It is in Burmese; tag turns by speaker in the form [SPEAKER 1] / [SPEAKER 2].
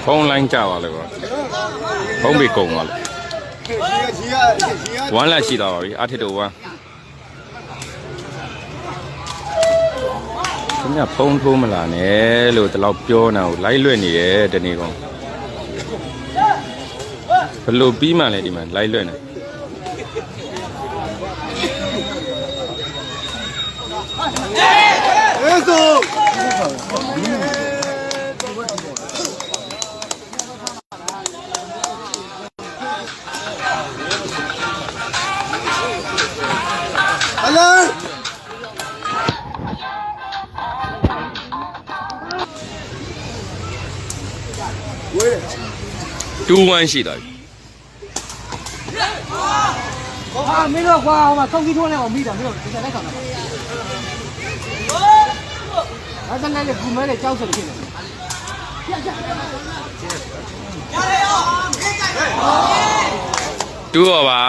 [SPEAKER 1] ဖုန်းလိုင်းကြပါလေကွာဖုန်းပေးကုန်ပါလေဝမ်းလက်ရှိသွားပါပြီအထစ်တို့ဝမ်းခင်ဗျဖုန်းထိုးမလာနဲ့လို့ဒီလောက်ပြောနေကိုလိုက်လွတ်နေတယ်တနေ့ကောင်ဘလို့ပြီးမှလဲဒီမှာလိုက်လွတ်နေ
[SPEAKER 2] အေးဆိုဟလာဝေး
[SPEAKER 1] 2-1ရှိသွားပြီ
[SPEAKER 2] ဟာမင်းတို့ကွာဟိုမှာသုံးကြီးထိုးနေအောင်မိတာမင်းတို့ဒီကနေ့ဆောင်တာအဲ့ဒါနဲ့လေကူမဲလေကြောက်စက်ဖြစ်နေ
[SPEAKER 1] 2-2ပါ